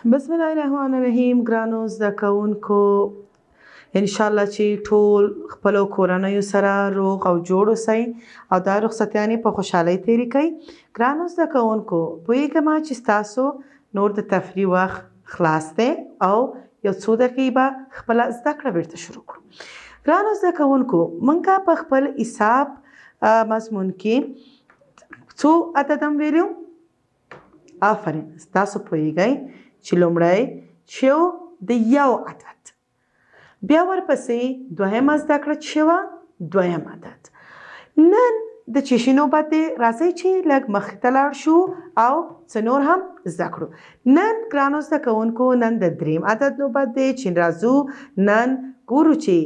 بسم الله الرحمن الرحیم. ګرانو زده کوونکو، انشاءالله چې ټول خپلو کورنیو سره روغ او جوړ اوسئ او دا رخصتیانې په خوشحالۍ تېرې کړئ. ګرانو زده کوونکو، پوهېږم چې ستاسو نور د تفریح وخت خلاص دی او یو څو دقیقې به خپله زده کړه بیرته شروع کړو. ګرانو زده کوونکو، موږ په خپل حساب مضمون کې څو عدد هم ویلو؟ آفرین، ستاسو پوهېږئ چې لومړی چې د یو عدد، بیا ورپسې دوهمه زده کړه چې وه دویم عدد. نن د چې شي نوبت دی، راځئ چې لږ مخې ته لاړ شو او څه نور هم زده کړو. نن ګرانو زده کوونکو، نن د دریم عدد نوبت دی چې راځو نن ګورو چې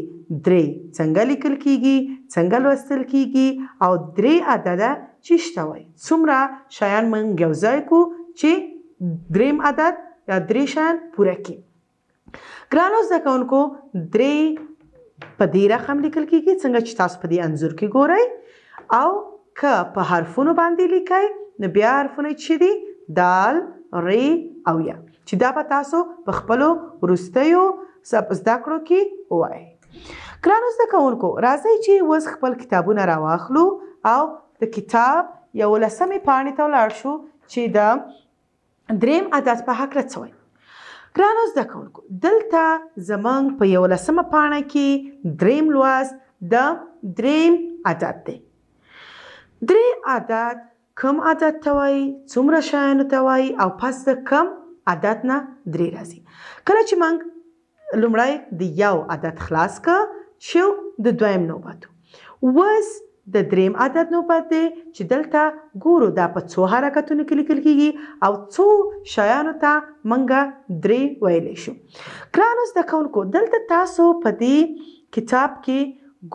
درې څنګه لیکل کیږي، څنګه لوستل کیږي او درې عدده چې شته وایي. څومره شیان موږ یو ځای کړو چې دریم عدد یا درې شیان پوره کړي. ګرانو زده کوونکو، درې په دې رقم لیکل کیږي څنګه چې تاسو په دې انځور کې ګورئ، او که په حرفونو باندې لیکئ نو بیا حرفونه چې دي دال، ری او یا، چې دا به تاسو په خپلو وروستیو زده کړو کې ووایئ. ګرانو زده کوونکو، راځئ چې اوس خپل کتابونه راواخلو او د کتاب 11مې پاڼې ته ولاړ شو چې د دریم عدد په هکله څه وایي. ګرانو زده کوونکو، دلته زموږ په 11مه پاڼه کې دریم لوست د دریم عدد دی. درې عدد کم عدد ته وایي، څومره شیانو ته وایي او پس د کم عدد نه درې راځي. کله چې موږ لومړی د یو عدد خلاص کړ چې د دویم نوبت و، اوس د دریم عدد نوبت دی چې دلته ګورو دا په څو حرکتونو کې لیکل کیږي او څو شیانو ته موږ درې ویلی شو. ګرانو زده کوونکو، دلته تاسو په دې کتاب کې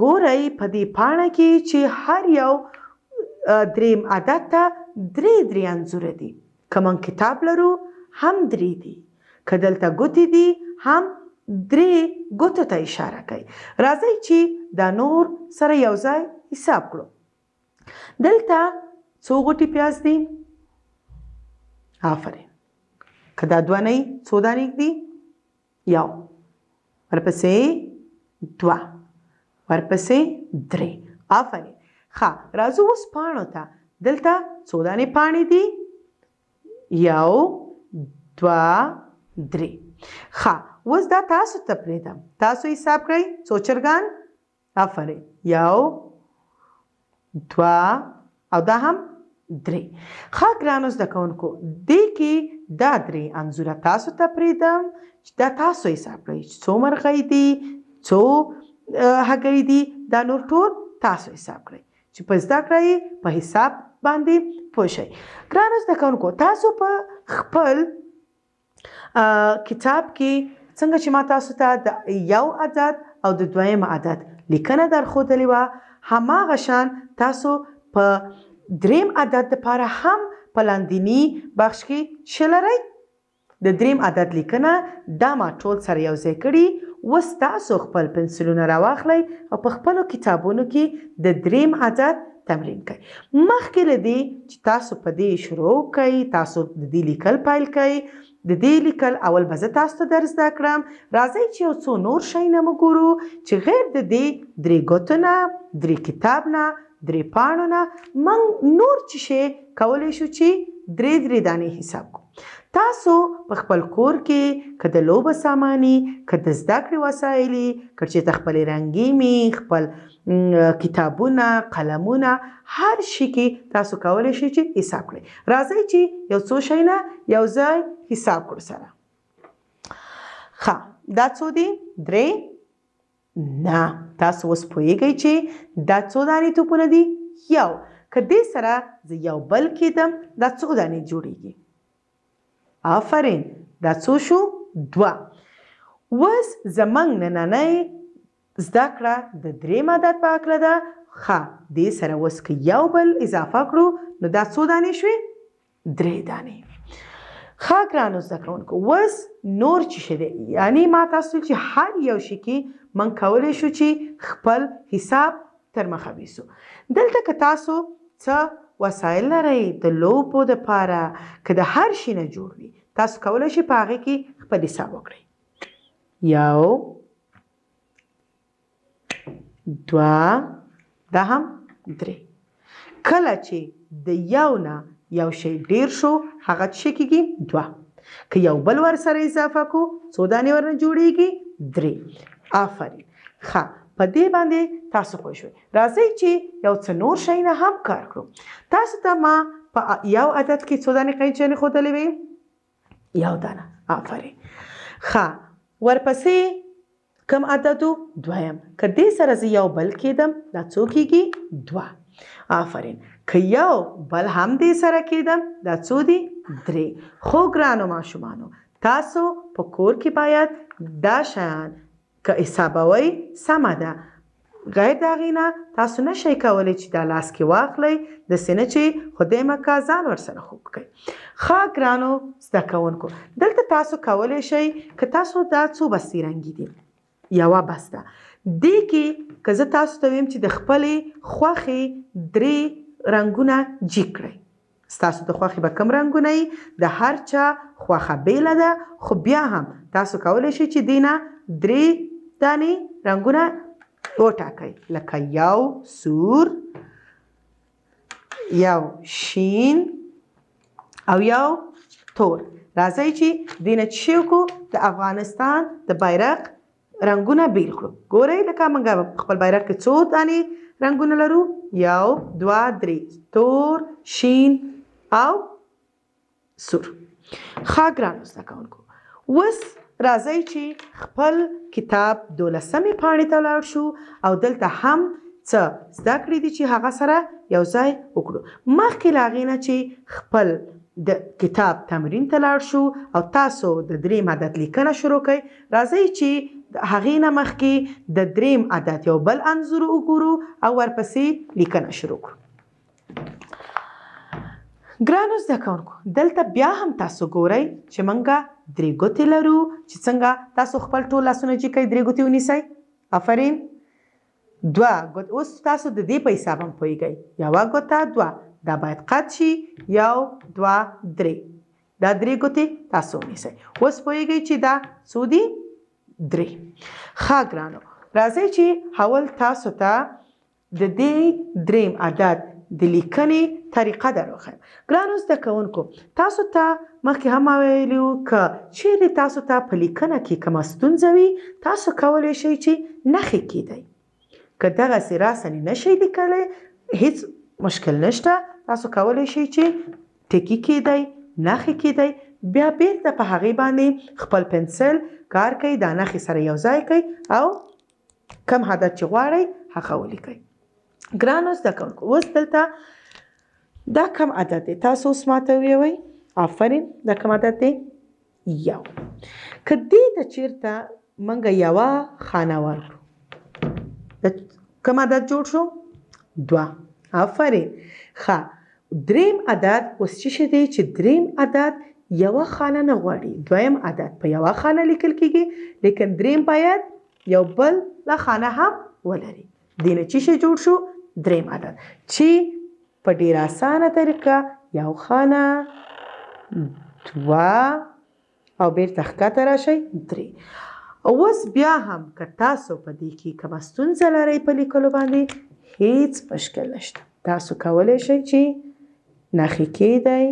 ګورئ، په دې پاڼه کې چې هر یو دریم عدد ته درې انځوره دي. که موږ کتاب لرو هم درې دي، که دلته ګوتې دي هم درې ګوتو ته اشاره کوي. راځئ چې دا نور سره یو ځای حساب کړو. دلته څو غوټې پیاز دي؟ آفرین. که دا دوه نه وي څو دانې دي؟ یو، ورپسې دوه، ورپسې درې. آفرین. ښه، راځو اوس پاڼو ته. دلته څو دانې پاڼې دي؟ یو، دوه، درې. ښه، اوس دا تاسو ته پرېږدم، تاسو حساب کړئ څو چرګان؟ آفرین. یو، دوه او دا هم درې. ښه ګرانو زده کوونکو، دې کې دا درې انځوره تاسو ته پرېږدم چې دا تاسو حساب کړئ چې څو مرغۍ دي، څو هګۍ دي، دا نور ټول تاسو حساب کړئ چې په زده کړه یې په حساب باندې پوه شئ. ګرانو زده کوونکو، تاسو په خپل کتاب کې څنګه چې ما تاسو ته د یو عدد او د دویم عدد لیکنه درښودلې وه، هماغه شان تاسو په دریم عدد دپاره هم په لاندیني بخش کې څه لرئ؟ د دریم عدد لیکنه دا ما ټول سره یو ځای کړي. اوس تاسو خپل پنسلونه راواخلئ او په خپلو کتابونو کې د دریم عدد تمرین کوئ. مخکې له دې چې تاسو په دې شروع کوئ، تاسو د دې لیکل پیل کوئ، د دې لیکل اول به زه تاسو ته در زده کړم. راځئ چې یو څو نور شیونه مو ګورو چې غیر د دې درې ګوتو نه، درې کتاب نه، درې پاڼو نه، موږ نور څه شی کولی شو چې درې دانې حساب کړو. تاسو په خپل کور کې که د لوبه ساماني، که د زده کړې وسایلي، که چېرته خپلې رنګیمې، خپل کتابونه، قلمونه، هر شي کې تاسو کولی شئ چې حساب کړئ. راځئ چې یو څو شیونه یو ځای حساب کړو سره. ښه، دا څو دي؟ درې؟ نه، تاسو اوس پوهېږئ چې دا څو دانې توپونه دي؟ یو. که دې سره زه یو بل کېدم دا څو دانې جوړېږي؟ آفرین. دا څو شو؟ دوه. اوس زموږ نننۍ زده کړه د دریم عدد په هکله ده. ښه، دې سره اوس که یو بل اضافه کړو نو دا څو دانې شوې؟ درې دانې. ښه ګرانو زده کوونکو، اوس نور څه شی دی؟ یعنې ما تاسو چې هر یو شي کې موږ کولی شو چې خپل حساب تر مخه ویسو. دلته که تاسو څه وسایل لرئ د لوبو دپاره، که د هر شي نه جوړ وي، تاسو کولی شئ په هغې کې خپل حساب وکړئ. 1 2 دا هم 3. کله چې د یو نه یو شی ډیر شو هغه څه کېږي 2. که یو بل ورسره اضافه کو څو دانې ورنه جوړیږي 3. آفرین. ښه په دې باندې تاسو پوه شوئ. راځئ چې یو څه نور شیونه هم کار کړو. تاسو ته ما په یو عدد کې څو دانې قیچنې ښودلې وې؟ 1 دانه. آفرین. ښه ورپسې کم عددو؟ 2. که دې سره زه یو بل کېدم دا څو کېږي 2. آفرین. که یو بل هم دې سره کېدم دا څو دي 3. خو ګرانو ماشومانو تاسو په کور کې باید دا شیان که حسابوئ سمه ده. غیر د هغې نه تاسو نشئ کولی چې دا لاس کې واخلئ داسې نه چې خدای مکه ځان ورسره خوب کړئ. ښه ګرانو زده کوونکو دلته تاسو کولی شئ که تاسو دا څو بستې رنګي دي یوه بسته دې کې که زه تاسو ته ویم چې د خپلې خوښې 3 رنګونه جیګ کړئ. ستاسو د خوښې به کوم رنګونه وي؟ د هر چا خوښه بیله ده خو بیا هم تاسو کولی شئ چې دې نه 3 دانې رنګونه وټاکئ لکه یو سور، یو شین او یو تور. راځئ چې دې نه څه وکړو د افغانستان د بیرغ رنګونه بیل کړو. ګورئ لکه موږ خپل بیرغ کې څو دانې رنګونه لرو؟ 1 2 3 تور، شین او سور. ښه ګرانو زده کوونکو اوس راځئ چې خپل کتاب 12مې پاڼې ته ولاړ شو او دلته هم څه زده کړي دي چې هغه سره یو ځای وکړو. مخکې له هغې نه چې خپل د کتاب تمرین ته لاړ شو او تاسو د دریم عدد لیکنه شروع کړئ. راځئ چې د هغې نه مخکې د دریم عدد یو بل انځور وګورو او ورپسې لیکنه شروع کړو. ګرانو زده کوونکو دلته بیا هم تاسو ګورئ چې موږ 3 ګوتې لرو چې څنګه تاسو خپل ټول لاسونه چې کوئ 3 ګوتې ونیسئ. آفرین. 2 ګوتې. اوس تاسو د دې په حساب هم پوهیږئ. 1 ګوته 2 دا باید قط شي. 1 2 3 دا 3 ګوتې تاسو ونیسئ. اوس پوهیږئ چې دا څو دي 3. ښه ګرانو راځئ چې اول تاسو ته د دې دریم عدد د لیکنې طریقه در وښیم. ګرانو زده کوونکو تاسو ته مخکې هم ویلي وو که چیرې تاسو ته په لیکنه کې کومه ستونزه وي تاسو کولی شئ چې نښې کیدئ. که دغسې راسنې نشئ لیکلی هیڅ مشکل نشته. تاسو کولی شئ چې ټکي کیدئ، نښې کیدئ، بیا بیرته په هغې باندې خپل پنسل کار کوئ، دا نښې سره یو ځای کوئ او کم عدد چې غواړئ هغه ولیکئ. ګرانو زده کوونکو اوس دلته دا کم عدد دی تاسو اوس ماته وویئ. آفرین. دا کم عدد دی 1. که دې ته چیرته موږ یوه خانه ورکړو کم عدد جوړ شو 2. آفرین. ښه دریم عدد اوس څه شی دی چې دریم عدد یوه خانه نه غواړي. دویم عدد په یوه خانه لیکل کیږي لیکن دریم باید یو بل له خانه هم ولري. دې نه څه شی جوړ شو دریم عدد چې په ډېره اسانه طریقه یو خانه 2 او بیرته ښکته راشئ 3. اوس بیا هم که تاسو په دې کې کومه ستونزه لرئ په لیکلو باندې هیڅ مشکل نشته. تاسو کولی شئ چې نښې کیدئ،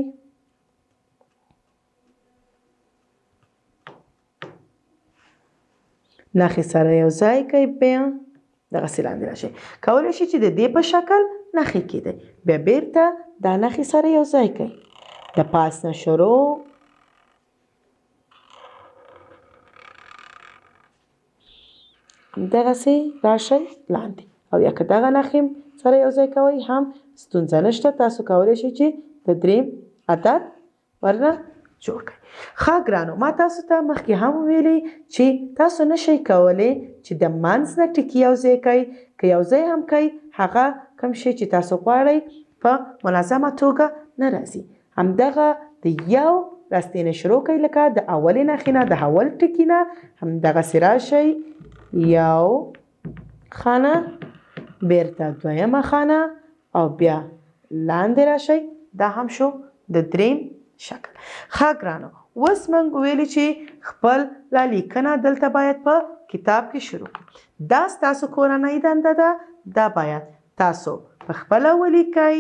نښې سره یو ځای کوئ، بیا دغسې لاندې راشئ. کولی شئ چې د دې په شکل نښې کیدئ، بیا بیرته دا نښې سره یو ځای کوئ. د پاس نه شروع دغسې راشئ لاندې او یا که دغه نښې سره یو ځای کوئ هم ستونزه نشته. تاسو کولی شئ چې د دریم عدد ورنه جوړ کړئ. ښه ګرانو ما تاسو ته مخکې هم ویلي چې تاسو نشئ کولی چې د منځ نه ټکي یو ځای کوئ. که یو ځای هم کوئ هغه کوم شی چې تاسو غواړئ په منظمه توګه نه راځي. همدغه د یو راستې نه شروع کوئ لکه د اولې نښې نه د اول ټکي نه همدغسې راشئ یو خانه، بیرته دویمه خانه او بیا لاندې راشئ. دا هم شو د دریم شکل. ښه ګرانو اوس موږ ویلي چې خپله لیکنه دلته باید په کتاب کې شروع کړو. دا ستاسو کورنۍ دنده ده، دا باید تاسو په خپله ولیکئ،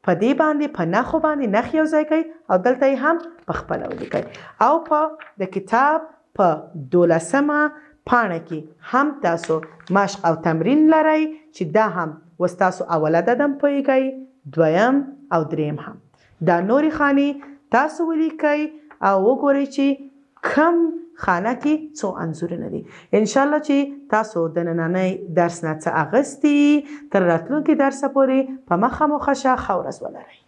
په دې باندې په نښو باندې نښ یو ځای کوئ او دلته یې هم په خپله ولیکئ او په د کتاب په 12مه پاڼه کې هم تاسو مشق او تمرین لرئ چې دا هم اوس تاسو اوله دنده پوهیږئ، دویم او دریم هم. دا نورې خانې تاسو ولیکئ او وګورئ چې کم خانه کې څو انځورونه دي. انشاءالله چې تاسو د نننۍ درس نه څه اخیستي، تر راتلونکي درسه پورې په مخه مو ښه ښه ورځ ولرئ.